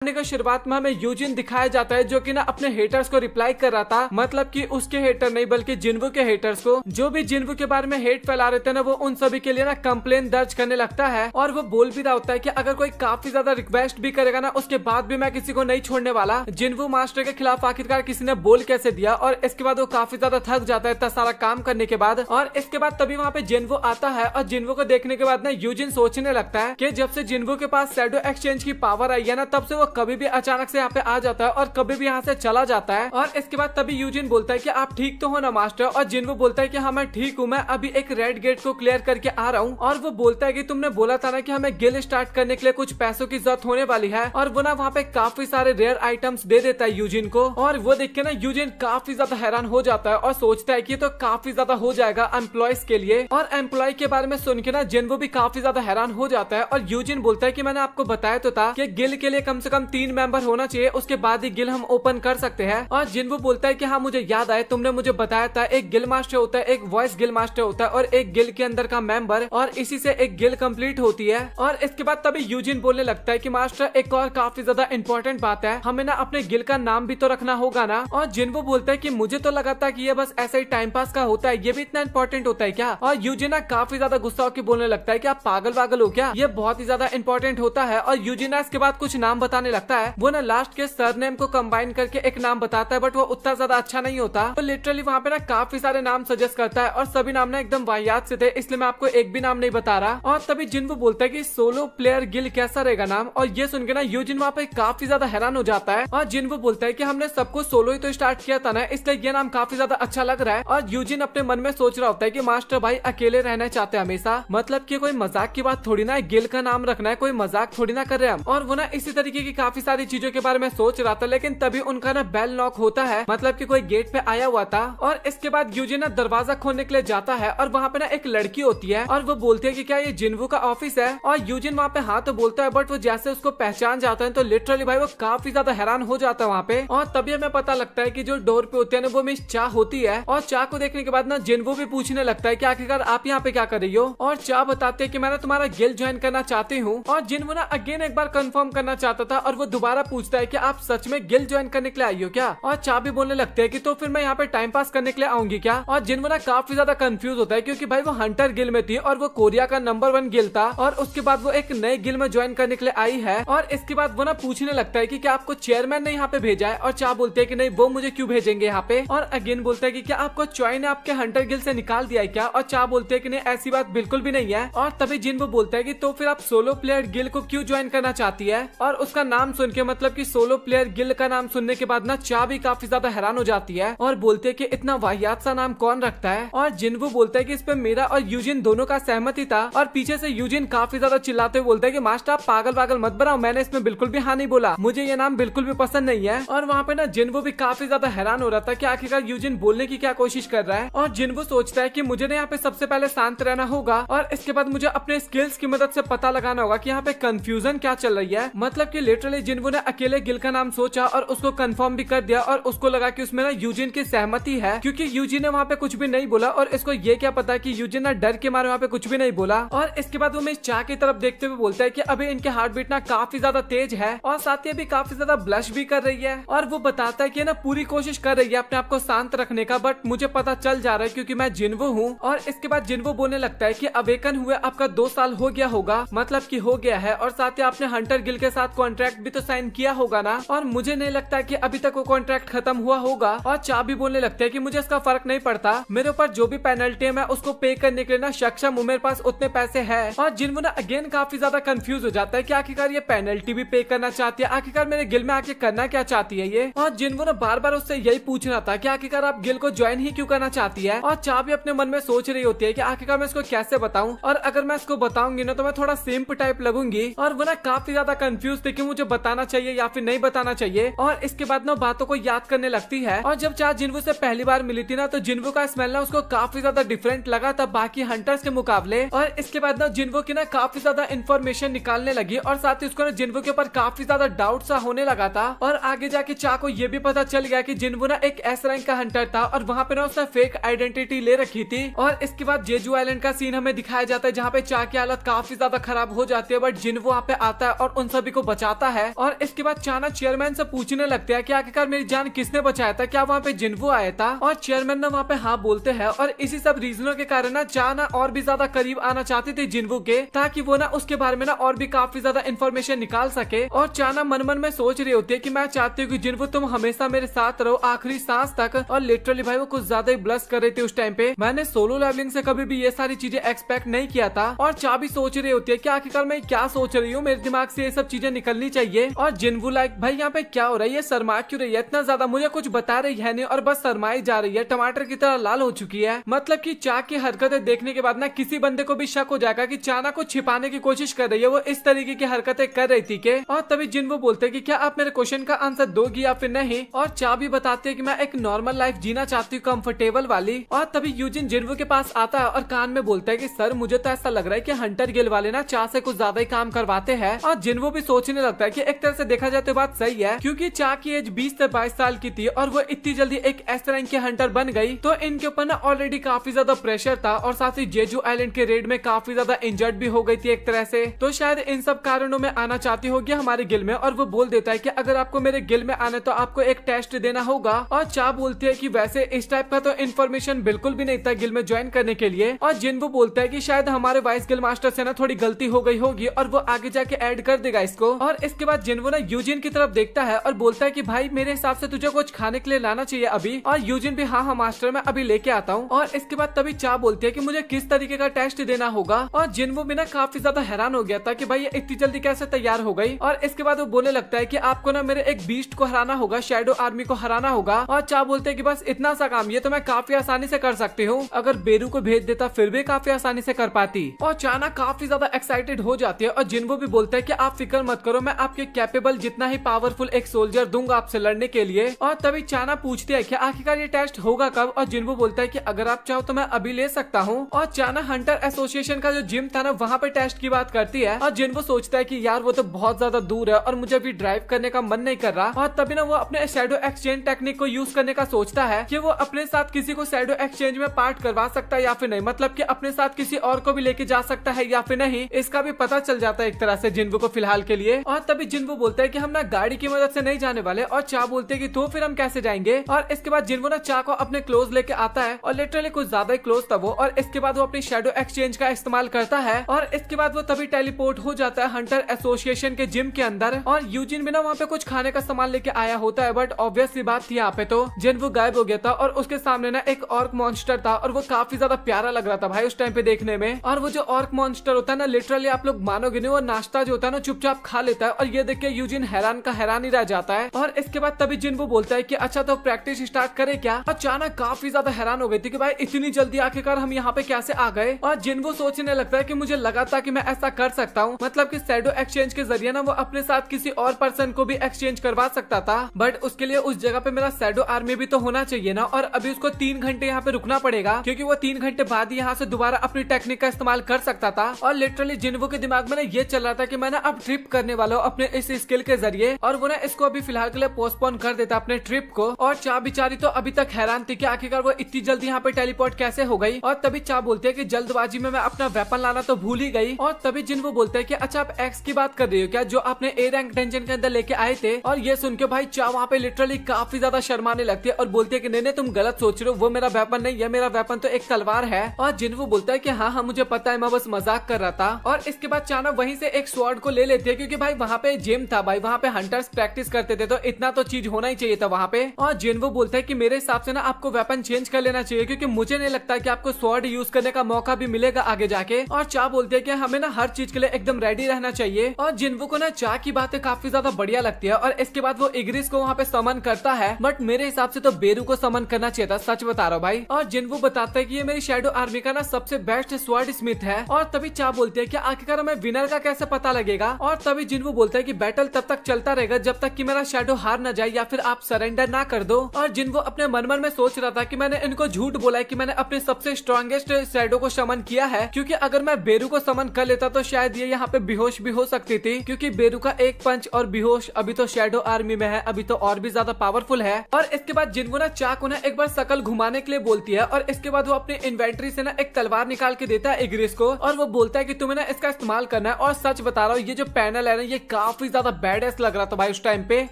का शुरुआत में हमें यूजिन दिखाया जाता है जो कि ना अपने हेटर्स को रिप्लाई कर रहा था, मतलब कि उसके हेटर नहीं बल्कि जिन्वू के हेटर्स को, जो भी जिन्वू के बारे में हेट फैला रहे थे ना, वो उन सभी के लिए ना कंप्लेन दर्ज करने लगता है। और वो बोल भी रहा होता है कि अगर कोई काफी ज्यादा रिक्वेस्ट भी करेगा ना, उसके बाद भी मैं किसी को नहीं छोड़ने वाला। जिन्वू मास्टर के खिलाफ आखिरकार किसी ने बोल कैसे दिया, और इसके बाद वो काफी ज्यादा थक जाता है इतना सारा काम करने के बाद। और इसके बाद तभी वहाँ पे जिन्वू आता है, और जिन्वू को देखने के बाद ना यूजिन सोचने लगता है कि जब से जिन्वू के पास शैडो एक्सचेंज की पावर आई है ना, तब से वो कभी भी अचानक से यहाँ पे आ जाता है और कभी भी यहाँ से चला जाता है। और इसके बाद तभी यूजिन बोलता है कि आप ठीक तो हो ना मास्टर, और जिन्वू बोलता है कि हाँ मैं ठीक हूँ, मैं अभी एक रेड गेट को क्लियर करके आ रहा हूँ। और वो बोलता है कि तुमने बोला था ना कि हमें गिल स्टार्ट करने के लिए कुछ पैसों की जरूरत होने वाली है, और वो ना वहाँ पे काफी सारे रेयर आइटम्स दे देता है यूजिन को। और वो देख के ना यूजिन काफी ज्यादा हैरान हो जाता है और सोचता है कि तो काफी ज्यादा हो जाएगा एम्प्लॉयज के लिए। और एम्प्लॉय के बारे में सुन के ना जिन्वू भी काफी ज्यादा हैरान हो जाता है। और यूजिन बोलता है कि मैंने आपको बताया तो था कि गिल के लिए कम से कम 3 मेंबर होना चाहिए, उसके बाद ही गिल हम ओपन कर सकते हैं। और जिन्वू बोलता है कि हाँ मुझे याद आया, तुमने मुझे बताया था एक गिल मास्टर होता है, एक वॉइस गिल मास्टर होता है और एक गिल के अंदर का मेंबर, और इसी से एक गिल कंप्लीट होती है। और इसके बाद तभी यूजिन बोलने लगता है कि मास्टर एक और काफी ज्यादा इंपॉर्टेंट बात है, हमें ना अपने गिल का नाम भी तो रखना होगा ना। और जिन्वू बोलता है कि मुझे तो लगा था कि ये बस ऐसा ही टाइम पास का होता है, ये भी इतना इंपॉर्टेंट होता है क्या। और यूजिन ना काफी ज्यादा गुस्सा होकर बोलने लगता है कि आप पागल वागल हो क्या, ये बहुत ही ज्यादा इंपॉर्टेंट होता है। और यूजिन इसके बाद कुछ नाम बताने लगता है, वो ना लास्ट के सरनेम को कंबाइन करके एक नाम बताता है, बट वो उतना ज्यादा अच्छा नहीं होता। तो लिटरली वहाँ पे ना काफी सारे नाम सजेस्ट करता है, और सभी नाम ना एकदम वाहियात से थे, इसलिए मैं आपको एक भी नाम नहीं बता रहा। और तभी जिन्वू बोलता है कि सोलो प्लेयर गिल कैसा रहेगा नाम। और ये सुन के ना यूजिन वहाँ पे काफी ज्यादा हैरान हो जाता है। और जिन्वू बोलता है कि हमने सबको सोलो ही तो स्टार्ट किया था ना, इसलिए ये नाम काफी ज्यादा अच्छा लग रहा है। और यूजिन अपने मन में सोच रहा होता है कि मास्टर भाई अकेले रहना चाहते हैं हमेशा, मतलब कि कोई मजाक की बात थोड़ी ना है, गिल का नाम रखना है, कोई मजाक थोड़ी ना कर रहे हम। और वो ना इसी तरीके की काफी सारी चीजों के बारे में सोच रहा था, लेकिन तभी उनका ना बेल नॉक होता है, मतलब कि कोई गेट पे आया हुआ था। और इसके बाद यूजिन ना दरवाजा खोलने के लिए जाता है, और वहाँ पे ना एक लड़की होती है, और वो बोलती है कि क्या ये जिन्वू का ऑफिस है। और यूजिन वहाँ पे हाँ तो बोलता है, बट वो जैसे उसको पहचान जाता है तो लिटरली भाई वो काफी ज्यादा हैरान हो जाता है वहाँ पे। और तभी हमें पता लगता है कि जो डोर पे होती है ना, वो मिस चा होती है। और चा को देखने के बाद ना जिन्वू भी पूछने लगता है कि आखिरकार आप यहाँ पे क्या कर रही हो। और चा बताते है कि मैं तुम्हारा गिल्ड ज्वाइन करना चाहती हूँ। और जिन्वू ना अगेन एक बार कंफर्म करना चाहता था, और वो दोबारा पूछता है कि आप सच में गिल्ड ज्वाइन करने के लिए आई हो क्या। और चा भी बोलने लगते हैं कि तो फिर मैं यहाँ पे टाइम पास करने के लिए आऊंगी क्या। और जिन्वू ना काफी ज्यादा कंफ्यूज होता है, क्योंकि भाई वो हंटर गिल में थी और वो कोरिया का नंबर 1 गिल था, और उसके बाद वो एक नए गिल में ज्वाइन करने के लिए आई है। और इसके बाद वो ना पूछने लगता है कि क्या आपको चेयरमैन ने यहाँ पे भेजा है। और चा बोलते है कि नहीं, वो मुझे क्यों भेजेंगे यहाँ पे। और अगेन बोलता है कि क्या आपको चॉय ने आपके हंटर गिल से निकाल दिया है क्या। और चा बोलते है कि नहीं, ऐसी बात बिल्कुल भी नहीं है। और तभी जिन्वू बोलता है कि तो फिर आप सोलो प्लेयर गिल को क्यों ज्वाइन करना चाहती है। और उसका नाम सुन के, मतलब कि सोलो प्लेयर गिल का नाम सुनने के बाद ना चा भी काफी ज्यादा हैरान हो जाती है, और बोलते है कि इतना वाहियात सा नाम कौन रखता है। और जिन्वू बोलता है कि इस पे मेरा और यूजिन दोनों का सहमति था। और पीछे से यूजिन काफी ज्यादा चिल्लाते हुए बोलता है कि मास्टर आप पागल पागल मत बनाओ, मैंने इसमें बिल्कुल भी हाँ नहीं बोला, मुझे ये नाम बिल्कुल भी पसंद नहीं है। और वहाँ पे ना जिन्वू भी काफी ज्यादा हैरान हो रहा था कि आखिरकार यूजिन बोलने की क्या कोशिश कर रहा है। और जिन्वू सोचता है कि मुझे ना यहाँ पे सबसे पहले शांत रहना होगा, और इसके बाद मुझे अपने स्किल्स की मदद से पता लगाना होगा कि यहाँ पे कंफ्यूजन क्या चल रही है। मतलब कि लिटरली जिन्वू ने अकेले गिल का नाम सोचा और उसको कंफर्म भी कर दिया, और उसको लगा कि उसमें ना यूजिन की सहमति है, क्योंकि यूजिन ने वहाँ पे कुछ भी नहीं बोला। और इसको ये क्या पता कि यूजिन ना डर के मारे वहाँ पे कुछ भी नहीं बोला। और इसके बाद वो मिस चा की तरफ देखते हुए बोलता है कि अभी इनके हार्ट बीट ना काफी ज्यादा तेज है, और साथ ही अभी काफी ज्यादा ब्लश भी कर रही है। और वो बताता है कि ना पूरी कोशिश कर रही है अपने आप को शांत रखने का, बट मुझे पता चल जा रहा है क्योंकि मैं जिन्वू हूँ। और इसके बाद जिन्वू बोलने लगता है कि अवेकन हुए आपका 2 साल हो गया होगा, मतलब कि हो गया है, और साथ ही आपने हंटर गिल के साथ कॉन्ट्रैक्ट भी तो साइन किया होगा ना। और मुझे नहीं लगता कि अभी तक वो कॉन्ट्रैक्ट खत्म हुआ होगा। और चा भी बोलने लगता है कि मुझे इसका फर्क नहीं पड़ता, मेरे ऊपर जो भी पेनल्टी है मैं उसको पे करने के लिए ना सक्षम हूँ, मेरे पास उतने पैसे है। और जिन्वू ना अगेन काफी ज्यादा कंफ्यूज हो जाता है कि आखिरकार ये पेनल्टी भी पे करना चाहती है, आखिरकार मेरे गिल में आके करना क्या चाहती है ये। और जिन्वू ना बार बार उससे यही पूछ रहा था कि आखिरकार आप गिल को ज्वाइन ही क्यों करना चाहती है। और चा भी अपने मन में सोच रही होती है कि आखिरकार मैं इसको कैसे बताऊं, और अगर मैं इसको बताऊंगी ना तो मैं थोड़ा सिंप टाइप लगूंगी। और वो ना काफी ज्यादा कंफ्यूज थी कि मुझे बताना चाहिए या फिर नहीं बताना चाहिए। और इसके बाद ना बातों को याद करने लगती है। और जब चा जिन्वू से पहली बार मिली थी ना, तो जिन्वू का स्मेल ना उसको काफी ज्यादा डिफरेंट लगा था बाकी हंटर्स के मुकाबले। और इसके बाद ना जिन्वू की ना काफी ज्यादा इन्फॉर्मेशन निकालने लगी, और साथ ही उसको ना जिन्वू के ऊपर काफी ज्यादा डाउट सा होने लगा था। और आगे जाके चा को ये भी पता चल गया कि जिन्वू ना एक एस रैंक का हंटर था, और वहाँ पे ना उसने फेक आइडेंटिटी ले रखी थी। और इसके बाद जेजू आइलैंड का सीन हमें दिखाया जाता है, जहाँ पे चा की हालत काफी ज्यादा खराब हो जाती है, बट जिन्वू वहाँ पे आता है और उन सभी को बचाता है और इसके बाद चाना चेयरमैन से पूछने लगता है कि आखिरकार मेरी जान किसने बचाया था, क्या वहाँ पे जिन्वो आया था। और चेयरमैन ना वहाँ पे हाँ बोलते हैं और इसी सब रीजनों के कारण ना चाना और भी ज्यादा करीब आना चाहती थी जिन्वो के, ताकि वो ना उसके बारे में ना और भी काफी ज्यादा इन्फॉर्मेशन निकाल सके। और चाना मन मन में सोच रही होती है कि मैं चाहती हूँ कि जिन्वो तुम हमेशा मेरे साथ रहो आखिरी सांस तक। और लिटरली भाई वो कुछ ज्यादा ही ब्लश कर रही थी उस टाइम पे। मैंने सोलो लेवलिंग से कभी भी ये सारी चीजें एक्सपेक्ट नहीं किया था। और चा भी सोच रही होती है कि आखिरकार मैं क्या सोच रही हूँ, मेरे दिमाग से ये सब चीजें निकलनी चाहिए। और जिन्वो लाइक भाई यहाँ पे क्या हो रहा है, ये शर्मा क्यों रही है इतना ज्यादा, मुझे कुछ बता रही है नहीं और बस शर्माई जा रही है, टमाटर की तरह लाल हो चुकी है। मतलब कि चा की हरकतें देखने के बाद ना किसी बंदे को भी शक हो जाएगा कि चाना को छिपाने की कोशिश कर रही है, वो इस तरीके की हरकतें कर रही थी के। और तभी जिन्वो बोलते हैं कि क्या आप मेरे क्वेश्चन का आंसर दोगी या फिर नहीं। और चा भी बताते हैं कि मैं एक नॉर्मल लाइफ जीना चाहती हूँ, कंफर्टेबल वाली। और तभी यूजिन जिन्वो के पास आता है और कान में बोलता है कि सर मुझे तो ऐसा लग रहा है कि हंटर गिल वाले ना चा से कुछ ज्यादा ही काम करवाते हैं। और जिन्वो भी सोचने लगता है कि एक तरह से देखा जाए तो बात सही है, क्योंकि चा की एज 20 से 22 साल की थी और वो इतनी जल्दी एक एस रैंक के हंटर बन गई, तो इनके ऊपर ना ऑलरेडी काफी ज्यादा प्रेशर था और साथ ही जेजू आइलैंड के रेड में काफी ज्यादा इंजर्ड भी हो गई थी एक तरह से। तो शायद इन सब कारणों में आना चाहती होगी हमारे गिल में। और वो बोल देता है कि अगर आपको मेरे गिल में आना तो आपको एक टेस्ट देना होगा। और चा बोलती है कि वैसे इस टाइप का तो इन्फॉर्मेशन बिल्कुल भी नहीं था गिल में ज्वाइन करने के लिए। और जिन्वो बोलता है कि शायद हमारे वाइस गिल मास्टर से ना थोड़ी गलती हो गई होगी और वो आगे जाके ऐड कर देगा इसको। और इसके बाद जिन्वो ना यूजिन की तरफ देखता है और बोलता है कि भाई मेरे हिसाब से तुझे कुछ खाने के लिए लाना चाहिए अभी। और यूजिन भी हाँ मास्टर मैं अभी लेके आता हूँ। और इसके बाद तभी चा बोलती है कि मुझे किस तरीके का टेस्ट देना होगा। और जिन्वो भी ना काफी ज्यादा हैरान हो गया था कि भाई ये इतनी जल्दी कैसे तैयार हो गई। और इसके बाद वो बोलने लगता है कि आपको ना मेरे एक बीस्ट को हराना होगा, शैडो आर्मी को हराना होगा। और चा बोलते हैं कि बस इतना सा काम, ये तो मैं काफी आसानी से कर सकती हूँ, अगर बेरू को भेज देता फिर भी काफी आसानी से कर पाती। और चाना काफी ज्यादा एक्साइटेड हो जाती है और जिन्वो भी बोलता है कि आप फिक्र मत करो, मैं आपके कैपेबल जितना ही पावरफुल एक सोल्जर दूंगा आपसे लड़ने के लिए। और तभी चाना पूछती है कि आखिरकार ये टेस्ट होगा कब। और जिन्वो बोलता है कि अगर आप चाहो तो मैं अभी ले सकता हूँ। और चाना हंटर एसोसिएशन का जो जिम था ना वहाँ पे टेस्ट की बात करती है। और जिन्वो सोचता है कि यार वो तो बहुत ज्यादा दूर है और मुझे अभी ड्राइव करने का मन नहीं कर रहा। और तभी ना वो अपने शैडो एक्सचेंज टेक्निक को यूज करने का सोचता है कि वो अपने साथ किसी को शैडो एक्सचेंज में पार्ट करवा सकता है या फिर नहीं, मतलब कि अपने साथ किसी और को भी लेके जा सकता है या फिर नहीं, इसका भी पता चल जाता है एक तरह से जिन्वो को फिलहाल के लिए। और तभी जिन्वो बोलता है कि हम ना गाड़ी की मदद से नहीं जाने वाले। और चा बोलते हैं कि तो फिर हम कैसे जाएंगे। और इसके बाद जिन्वो ना चा को अपने क्लोज लेके आता है और लिटरली कुछ ज्यादा ही क्लोज था वो। और इसके बाद वो अपनी शैडो एक्सचेंज का इस्तेमाल करता है और इसके बाद वो तभी टेलीपोर्ट हो जाता है हंटर एसोसिएशन के जिम के अंदर। और यूजिन भी ना वहाँ पे कुछ खाने का सामान लेके आया होता है, बट ऑब्वियस सी बात थी यहाँ पे तो जिन्वो गायब हो गया था और उसके सामने ना एक ऑर्क मॉन्स्टर था और वो काफी ज्यादा प्यारा लग रहा था भाई उस टाइम पे देखने में। और वो जो ऑर्क मॉन्स्टर होता है ना लिटरली आप लोग मानोगे नहीं, वो नाश्ता जो होता है ना चुपचाप खा लेता है। और ये देख के यूजिन हैरान का हैरान ही रह जाता है। और इसके बाद तभी जिन्वो बोलता है कि अच्छा तो प्रैक्टिस स्टार्ट करे क्या। अचानक काफी ज्यादा हैरान हो गई थी कि भाई इतनी जल्दी आखिरकार हम यहाँ पे कैसे आ गए। और जिन्वो सोचने लगता है कि मुझे लगा था कि मैं ऐसा कर सकता हूँ, मतलब कि शैडो एक्सचेंज के जरिए ना वो अपने साथ किसी और पर्सन को भी एक्सचेंज करवा सकता था, बट उसके लिए उस जगह पे मेरा शैडो आर्मी भी तो होना चाहिए ना। और अभी उसको 3 घंटे यहाँ पे रुकना पड़ेगा क्योंकि वो 3 घंटे बाद ही यहाँ से दोबारा अपनी टेक्निक का इस्तेमाल कर सकता था। और लिटरली जिन्वो के दिमाग में ना ये चल रहा था कि मैं ना अब ट्रिप करने वाला हूँ अपने इस स्किल के जरिए। और वो ना इसको अभी फिलहाल के लिए पोस्टपोन कर देता अपने ट्रिप को। और चा बिचारी तो अभी तक हैरान थी कि आखिरकार वो इतनी जल्दी यहाँ पे टेलीपोर्ट कैसे हो गई। और तभी चा बोलते है कि जल्दबाजी में मैं अपना वेपन लाना तो भूल ही गई। और तभी जिन्वो बोलते है कि अच्छा आप एक्स की बात कर रही हो क्या, जो आपने ए रैंक डंजन के अंदर लेके आए थे। और ये सुन के भाई चा वहाँ पे लिटरली काफी ज्यादा शर्माने लगती है और बोलती है कि नहीं तुम गलत सोच रहे हो, वो मेरा वेपन नहीं है, मेरा वेपन तो एक तलवार है। और जिन्वो बोलता है कि हाँ हाँ मुझे पता है, मैं बस मजाक कर रहा था। और इसके बाद चाना वहीं से एक स्वॉर्ड को ले लेती है क्योंकि भाई वहाँ पे जिम था भाई, वहाँ पे हंटर्स प्रैक्टिस करते थे तो इतना तो चीज होना ही चाहिए था वहाँ पे। और जिन्वो बोलता है कि मेरे हिसाब से ना आपको वेपन चेंज कर लेना चाहिए क्योंकि मुझे नहीं लगता कि आपको स्वॉर्ड यूज करने का मौका भी मिलेगा आगे जाके। और चा बोलते है कि हमें ना हर चीज के लिए एकदम रेडी रहना चाहिए। और जिन्वो को ना चा की बातें काफी ज्यादा बढ़िया लगती है। और इसके बाद वो इग्रिस को वहाँ पे समन करता है, बट मेरे हिसाब से तो बेरू को समन करना चाहिए था, सच बता रहा हूँ भाई। और जिन्वो बताता है कि ये मेरी शैडो आर्मी का ना सबसे बेस्ट स्वॉर्ड स्मिथ है। और तभी चा बोलते है कि आखिरकार हमें विनर का कैसे पता लगेगा। और तभी जिन्वो बोलता है कि बैटल तब तक चलता रहेगा जब तक कि मेरा शैडो हार न जाए या फिर आप सरेंडर ना कर दो। और जिन्वो अपने मन में सोच रहा था कि मैंने इनको झूठ बोला है कि मैंने अपने सबसे स्ट्रॉन्गेस्ट शैडो को समन किया है, क्योंकि अगर मैं बेरू को समन कर लेता तो शायद ये यहाँ पे बेहोश भी हो सकती थी, क्योंकि बेरू का एक पंच और बेहोश अभी तो शैडो आर्मी में है, अभी तो और भी ज्यादा पावरफुल है। और इसके बाद जिन्वो ना चा को ना एक बार शकल घुमाने के लिए बोलती है और इसके बाद वो अपने इन्वेंट्री से ना एक तलवार निकाल के देता है इग्रिस को और वो बोलता है कि तुम्हें ना इसका इस्तेमाल करना है। और सच बता रहा हूँ ये जो पैनल है ना ये काफी ज्यादा बैडेस लग रहा था भाई उस टाइम पे।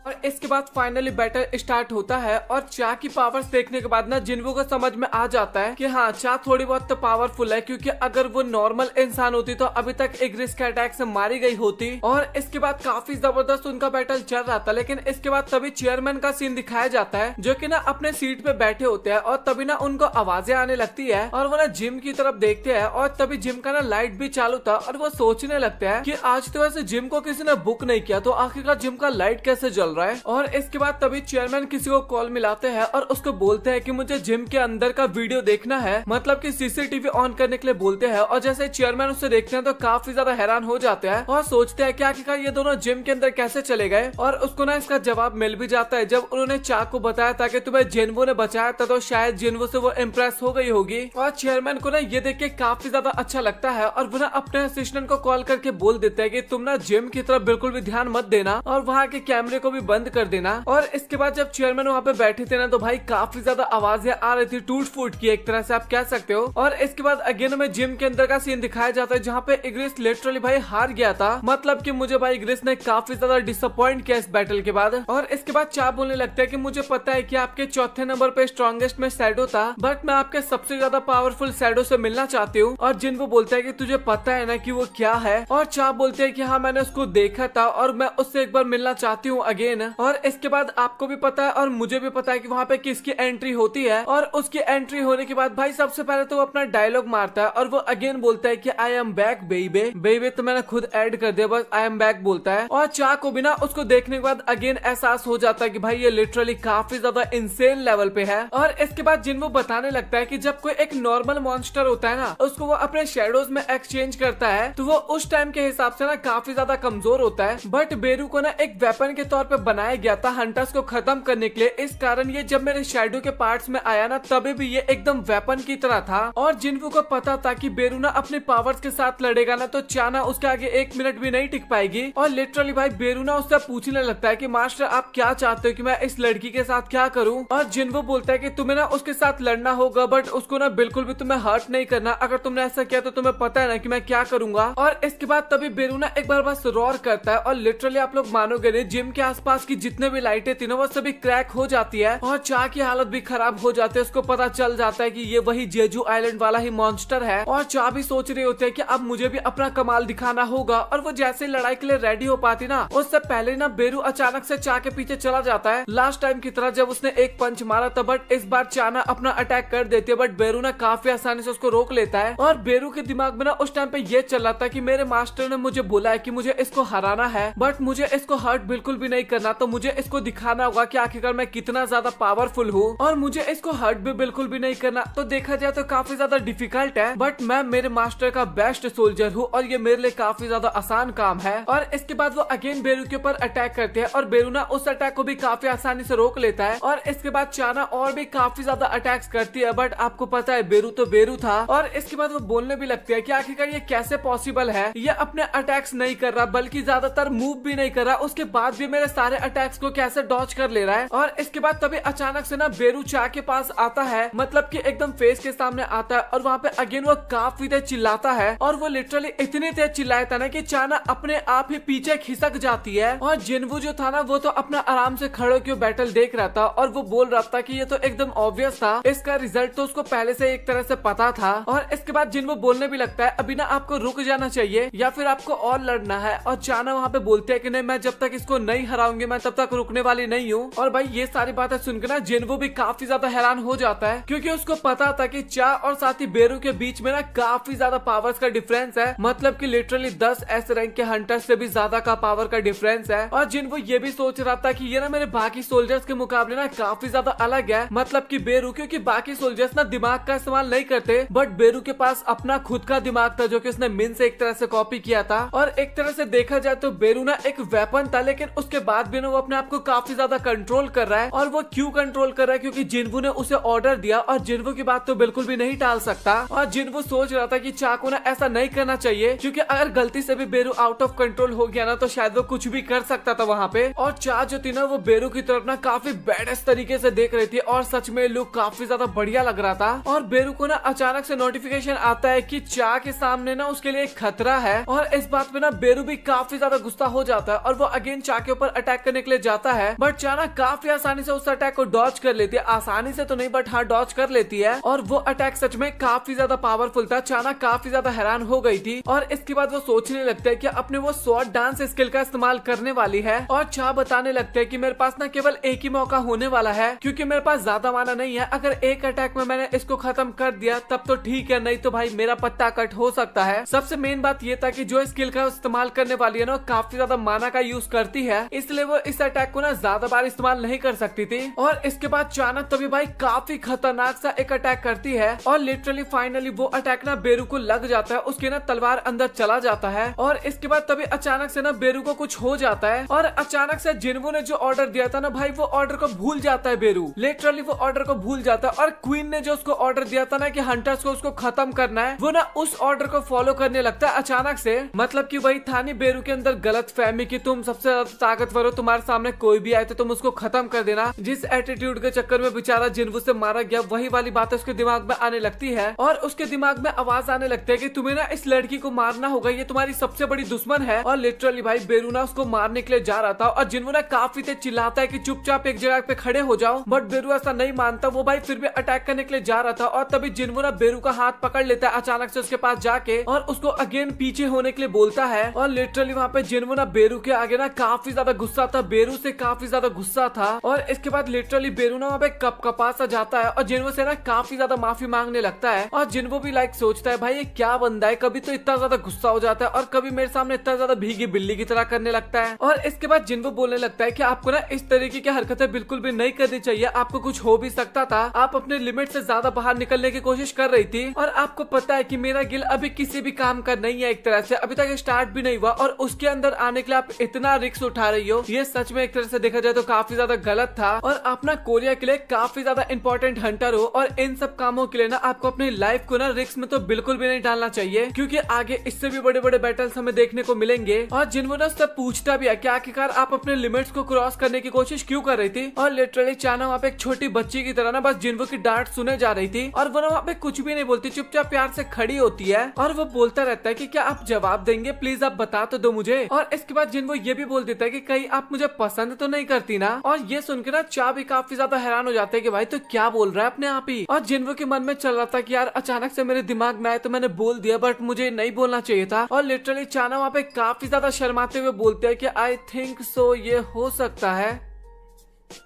और इसके बाद फाइनली बैटल स्टार्ट होता है और चा की पावर्स देखने के बाद ना जिन्वो को समझ में आ जाता है कि हाँ चा थोड़ी बहुत तो पावरफुल है, क्योंकि अगर वो नॉर्मल इंसान होती तो अभी तक इग्रिस के अटैक से मारी गई होती। और इसके बाद काफी जबरदस्त उनका बैटल चल रहा था, लेकिन इसके बाद तभी चेयरमैन का सीन दिखाया जाता है जो कि ना अपने सीट पे बैठे होते हैं और तभी ना उनको आवाजें आने लगती है और वो ना जिम की तरफ देखते हैं और तभी जिम का ना लाइट भी चालू था और वो सोचने लगते हैं कि आज तो वैसे जिम को किसी ने बुक नहीं किया तो आखिरकार जिम का लाइट कैसे जल रहा है। और इसके बाद तभी चेयरमैन किसी को कॉल मिलाते हैं और उसको बोलते हैं कि मुझे जिम के अंदर का वीडियो देखना है, मतलब कि सीसीटीवी ऑन करने के लिए बोलते हैं। और जैसे चेयरमैन उसे देखते हैं तो काफी ज्यादा हैरान हो जाते हैं और सोचते हैं कि आखिरकार ये दोनों जिम के अंदर कैसे चले गए। और उसको ना इसका जवाब मिल भी जाता है जब उन्होंने चा को बताया था कि तुम्हें जिन्वो ने बचाया था, तो शायद जिन्वो से वो इम्प्रेस हो गई होगी। और चेयरमैन को ना ये देख के काफी ज्यादा अच्छा लगता है और वो ना अपने असिस्टेंट को कॉल करके बोल देते हैं कि तुम ना जिम की तरफ बिल्कुल भी ध्यान मत देना और वहाँ के कैमरे को भी बंद कर देना। और इसके बाद जब चेयरमैन वहाँ पे बैठे थे ना तो भाई काफी ज्यादा आवाजें आ रही थी, टूट फूट की एक तरह से आप कह सकते हो। और इसके बाद अगेन हमें जिम के अंदर का सीन दिखाया जाता है जहाँ पे इग्रिस लिटरली भाई हार गया था, मतलब कि मुझे भाई इग्रिस ने काफी ज्यादा डिसअपॉइंट किया इस बैटल के बाद। और इसके बाद चा बोलने लगता है कि मुझे पता है कि आपके चौथे नंबर पे स्ट्रॉन्गेस्ट में शैडो था, बट मैं आपके सबसे ज्यादा पावरफुल शैडो से मिलना चाहती हूँ। और जिनको बोलता है कि तुझे पता है ना कि वो क्या है, और चा बोलते हैं कि हाँ मैंने उसको देखा था और मैं उससे एक बार मिलना चाहती हूँ अगेन। और इसके बाद आपको भी पता है और मुझे भी पता है कि वहाँ पे किसकी एंट्री होती है। और उसकी एंट्री होने के बाद भाई सबसे पहले तो वो अपना डायलॉग मारता है और वो अगेन बोलता है कि I am back baby. Baby तो मैंने खुद ऐड कर दिया, बस आई एम बैक बोलता है। और चा को भी ना उसको देखने के बाद अगेन एहसास हो जाता है कि भाई ये लिटरली काफी ज्यादा इंसेन लेवल पे है। और इसके बाद जिन्वो बताने लगता है कि जब कोई एक नॉर्मल मॉन्स्टर होता है ना उसको वो अपने शेडोज में एक्सचेंज करता है तो वो उस टाइम के हिसाब से ना काफी ज्यादा कमजोर होता है, बट बेरू को ना एक वेपन के तौर पे बनाया गया था हंटर्स को खत्म करने के लिए। इस कारण ये जब मेरे शैडो के पार्ट्स में आया ना तभी भी ये एकदम वेपन की तरह था। और जिन्वो को पता था कि बेरू ना अपने पावर्स के साथ लड़ेगा ना तो चाना उसके आगे 1 मिनट भी नहीं टिक पाएगी। और लिटरली भाई बेरू ना उससे पूछने लगता है कि मास्टर आप क्या चाहते हो कि मैं इस लड़की के साथ क्या करूं। और जिन्वो बोलता है कि तुम्हें ना उसके साथ लड़ना होगा, बट उसको ना बिल्कुल भी तुम्हें हर्ट नहीं करना, अगर तुमने ऐसा किया तो तुम्हें पता है ना कि मैं क्या करूंगा। और इसके बाद तभी बेरू ना एक बार बस रोर करता है और लिटरली आप लोग मानोगे नहीं जिम के आसपास की जितने भी लाइटें थी ना वो सभी क्रैक हो जाती है और चा की हालत भी खराब हो जाती है। उसको पता चल जाता है कि ये वही जेजू आइलैंड वाला ही मॉन्स्टर है। और चा भी सोच रहे होते हैं कि अब मुझे भी अपना कमाल दिखाना होगा। और वो जैसे लड़ाई के लिए रेडी हो पाती ना उससे पहले ना बेरू अचानक से चा के पीछे चला जाता है लास्ट टाइम की तरह जब उसने एक पंच मारा था, बट इस बार चाना अपना अटैक कर देती है, बट बेरू ना काफी आसानी से उसको रोक लेता है। और बेरू के दिमाग में ना उस टाइम पे ये चल रहा था कि मेरे मास्टर ने मुझे बोला है कि मुझे इसको हराना है, बट मुझे इसको हर्ट बिल्कुल भी नहीं करना, तो मुझे इसको दिखाना होगा कि आखिरकार मैं कितना ज्यादा पावरफुल हूँ और मुझे इसको हर्ट भी बिल्कुल भी नहीं करना। तो देखा जाए तो काफी ज्यादा डिफिकल्ट है, बट मैं मेरे मास्टर का बेस्ट सोल्जर हूँ और ये मेरे लिए काफी ज्यादा आसान काम है। और इसके बाद वो अगेन बेरू के ऊपर अटैक करते हैं और बेरू ना उस अटैक को भी काफी आसानी से रोक लेता है। और इसके बाद चाना और भी काफी ज्यादा अटैक्स करती है, बट आपको पता है बेरू तो बेरू था। और इसके बाद वो बोलने भी लगती है कि आखिरकार ये कैसे पॉसिबल है, ये अपने अटैक्स नहीं कर रहा बल्कि ज्यादातर मूव भी नहीं कर रहा, उसके बाद भी मेरे सारे अटैक्स को कैसे डॉज कर ले रहा है। और इसके बाद तभी अचानक से ना बेरू चा के पास आता है, मतलब कि एकदम फेस के सामने आता है और वहाँ पे अगेन वो काफी तेज चिल्लाता है और वो लिटरली इतनी तेज चिल्लाया था ना कि चाना अपने आप ही पीछे खिसक जाती है। और जिन्वो जो था ना वो तो अपना आराम से खड़े होकर बैटल देख रहा था और वो बोल रहा था कि ये तो एकदम ऑब्वियस था, इसका रिजल्ट तो उसको पहले से एक तरह से पता था। और इसके बाद जिन्वो बोलने भी लगता है अभी ना आपको रुक जाना चाहिए या फिर आपको और लड़ना है। और चाना वहाँ पे बोलते है कि नहीं मैं जब तक इसको नहीं हराऊंगी मैं तब तक रुकने वाली नहीं हूँ। और भाई ये सारी बातें सुनकर ना जिन्वो भी काफी ज्यादा हैरान हो जाता है क्योंकि उसको पता था कि चा और साथ ही बेरू के बीच में ना काफी ज्यादा पावर्स का डिफरेंस है, मतलब कि लिटरली 10 एस रैंक के हंटर्स से भी ज्यादा का पावर का डिफरेंस है। और जिन्वो ये भी सोच रहा था कि ये ना मेरे बाकी सोल्जर्स के मुकाबले ना काफी ज्यादा अलग है, मतलब कि बेरू, क्योंकि बाकी सोल्जर्स ना दिमाग का इस्तेमाल नहीं करते, बट बेरू के पास अपना खुद का दिमाग था जो कि उसने मिन से एक तरह से कॉपी किया था। और एक तरह से देखा जाए तो बेरू ना एक वेपन था, लेकिन उसके बाद भी ना वो अपने आप को काफी ज्यादा कंट्रोल कर रहा है। और वो क्यों कंट्रोल कर रहा है? क्योंकि जिन्वू ने उसे ऑर्डर दिया और जिन्वू की बात तो बिल्कुल भी नहीं टाल सकता। और जिन्वू सोच रहा था कि चा को ना ऐसा नहीं करना चाहिए, क्योंकि अगर गलती से भी बेरू आउट ऑफ कंट्रोल हो गया ना तो शायद वो कुछ भी कर सकता था वहाँ पे। और चा जो थी ना वो बेरू की तरफ ना काफी बैडेस्ट तरीके से देख रही थी और सच में लुक काफी ज्यादा बढ़िया लग रहा था। और बेरू को ना अचानक से नोटिफिकेशन आता है कि चा के सामने ना उसके लिए एक खतरा है। और इस बात पे ना बेरू भी काफी ज्यादा गुस्सा हो जाता है और वो अगेन चा के ऊपर अटैक करने के लिए जाता है। बट चा ना काफी आसानी से उस अटैक को डॉज कर लेती है। आसानी से तो नहीं बट हाँ डॉज कर लेती है। और वो अटैक सच में काफी ज्यादा पावरफुल था। चा ना काफी ज्यादा हैरान हो गई थी और इसके बाद वो सोचने लगता है कि अपने वो स्वॉर्ड डांस स्किल का इस्तेमाल करने वाली है। और चा बताने लगता है कि मेरे पास ना केवल एक ही मौका होने वाला है, क्योंकि मेरे पास ज्यादा माना नहीं है। अगर एक अटैक में मैंने इसको खत्म कर दिया तब तो ठीक है, नहीं तो भाई मेरा पत्ता कट हो सकता है। सबसे मेन बात ये था कि जो स्किल का इस्तेमाल करने वाली है ना काफी ज्यादा माना का यूज करती है, इसलिए वो इस अटैक को ना ज्यादा बार इस्तेमाल नहीं कर सकती थी। और इसके बाद चाणक तभी भाई काफी खतरनाक सा एक अटैक करती है और लिटरली फाइनली वो अटैक ना बेरू को लग जाता है। उसके ना तलवार अंदर चला जाता है और इसके बाद तभी अचानक से ना बेरू को कुछ हो जाता है और अचानक से जिन्वू ने जो ऑर्डर दिया था ना भाई वो ऑर्डर को भूल जाता है। बेरू लिटरली वो ऑर्डर को भूल जाता है और क्वीन ने जो उसको ऑर्डर दिया था ना कि हंटर्स को उसको खत्म करना है, वो ना उस ऑर्डर को फॉलो करने लगता है अचानक से। मतलब कि वही था नहीं बेरू के अंदर गलत फहमी कि तुम सबसे ज्यादा ताकतवर हो, तुम्हारे सामने कोई भी आए तो तुम उसको खत्म कर देना। जिस एटीट्यूड के चक्कर में बेचारा जिन्वू से मारा गया वही वाली बात उसके दिमाग में आने लगती है और उसके दिमाग में आवाज आने लगती है कि तुम्हें ना इस लड़की को मारना होगा, ये तुम्हारी सबसे बड़ी दुश्मन है। और लिटरली भाई बेरू ना उसको मारने के लिए जा रहा था और जिन्वू ना काफी तेज चिल्लाता है कि चुपचाप एक जगह पे खड़े हो जाओ, बट बेरू ऐसा नहीं मानता। वो भाई फिर भी अटैक करने के लिए जा रहा था और तभी जिन्वू ना बेरू का हाथ पकड़ लेता है अचानक से उसके पास जाके और उसको अगेन पीछे होने के लिए बोलता है। और लिटरली वहाँ पे जिन्वू ना बेरू के आगे ना काफी ज्यादा गुस्सा था, बेरू से काफी ज्यादा गुस्सा था। और इसके बाद लिटरली बेरू ना वहाँ पे कपकपा सा जाता है और जिन्वू से ना काफी ज्यादा माफी मांगने लगता है। और जिन्वू भी लाइक सोचता है भाई ये क्या बंदा है, कभी तो इतना ज्यादा गुस्सा हो जाता है और कभी मेरे सामने इतना ज्यादा भीगी बिल्ली की तरह करने लगता है। और इसके बाद जिन्वू बोलने लगता है कि आपको ना इस तरीके की हरकतें बिल्कुल भी नहीं करनी चाहिए, आपको कुछ हो भी सकता था, आप अपने लिमिट से ज्यादा बाहर निकलने की कोशिश कर रही थी। और आपको पता है कि मेरा गिल अभी किसी भी काम का नहीं है, एक तरह से अभी तक स्टार्ट भी नहीं हुआ और उसके अंदर आने के लिए आप इतना रिस्क उठा रही हो, ये सच में एक तरह से देखा जाए तो काफी ज्यादा गलत था। और आप ना कोरिया के लिए काफी ज्यादा इंपॉर्टेंट हंटर हो और इन सब कामों के लिए ना आपको अपनी लाइफ को ना रिस्क में तो बिल्कुल भी नहीं डालना चाहिए, क्योंकि आगे इससे भी बड़े बड़े बैटल्स हमें देखने को मिलेंगे। और जिन्वू ना उससे पूछता भी है कि आखिरकार आप अपने लिमिट्स को क्रॉस करने की कोशिश क्यों कर रही थी। और लिटरली चाना वहाँ पे एक छोटी बच्ची की तरह ना बस जिन्वू की डांट सुने जा रही थी और वो ना वहाँ पे कुछ भी नहीं बोलती, चुपचाप प्यार से खड़ी होती है और वो बोलता रहता है कि क्या आप जवाब देंगे, प्लीज आप बता तो दो मुझे। और इसके बाद जिन्वू ये भी बोल देता है कि कहीं आप मुझे पसंद तो नहीं करती ना। और ये सुनकर ना चा भी काफी ज्यादा हैरान हो जाते हैं कि भाई तो क्या बोल रहा है अपने आप ही। और जिन्वू के मन में चल रहा था कि यार अचानक से मेरे दिमाग में आया तो मैंने बोल दिया, बट मुझे नहीं बोलना चाहिए था। और लिटरली चाना वहाँ पे काफी ज्यादा शर्माते हुए बोलते हैं कि आई थिंक सो ये हो सकता है।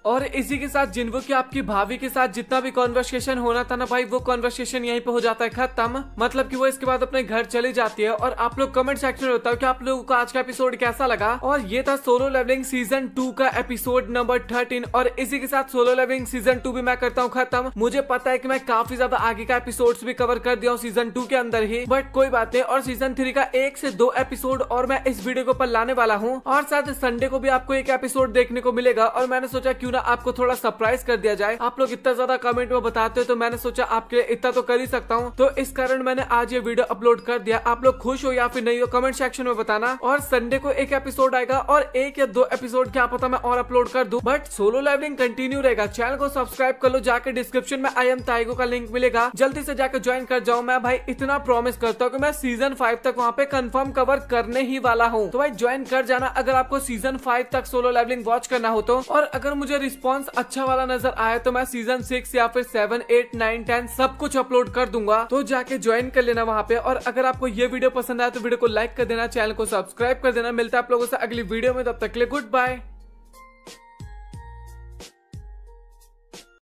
और इसी के साथ जिन्वू की आपकी भाभी के साथ जितना भी कॉन्वर्सेशन होना था ना भाई वो कॉन्वर्सेशन यहीं पे हो जाता है खत्म। मतलब कि वो इसके बाद अपने घर चली जाती है। और आप लोग कमेंट सेक्शन में बताओ कि आप लोगों को आज का एपिसोड कैसा लगा। और ये था सोलो लेवलिंग सीजन 2 का एपिसोड नंबर 13। और इसी के साथ सोलो लेवलिंग सीजन 2 भी मैं करता हूँ खत्म। मुझे पता है कि मैं काफी ज्यादा आगे का एपिसोड भी कवर कर दिया हूँ सीजन 2 के अंदर ही, बट कोई बात नहीं। और सीजन 3 का 1 से 2 एपिसोड और मैं इस वीडियो के ऊपर लाने वाला हूँ। और साथ संडे को भी आपको एक एपिसोड देखने को मिलेगा। और मैंने सोचा क्यों ना आपको थोड़ा सरप्राइज कर दिया जाए। आप लोग इतना ज्यादा कमेंट में बताते हो तो मैंने सोचा आपके लिए इतना तो कर ही सकता हूँ, तो इस कारण मैंने आज ये वीडियो अपलोड कर दिया। आप लोग खुश हो या फिर नहीं हो कमेंट सेक्शन में बताना। और संडे को एक एपिसोड आएगा और 1 या 2 एपिसोड क्या पता मैं और अपलोड कर दूं, बट सोलो लेवलिंग कंटिन्यू रहेगा। चैनल को सब्सक्राइब कर लो, जाके डिस्क्रिप्शन में आई एम ताइगो का लिंक मिलेगा, जल्दी से जाकर ज्वाइन कर जाओ। मैं भाई इतना प्रॉमिस करता हूँ कि मैं सीजन 5 तक वहाँ पे कंफर्म कवर करने ही वाला हूँ। तो भाई ज्वाइन कर जाना अगर आपको सीजन 5 तक सोलो लेवलिंग वॉच करना हो तो। और अगर मुझे रिस्पॉन्स अच्छा वाला नजर आया तो मैं सीजन 6 या फिर 7, 8, 9, 10 सब कुछ अपलोड कर दूंगा, तो जाके ज्वाइन कर लेना वहाँ पे। और अगर आपको ये वीडियो पसंद आया तो वीडियो को लाइक कर देना, चैनल को सब्सक्राइब कर देना। मिलता है आप लोगों से अगली वीडियो में, तब तक के लिए गुड बाय।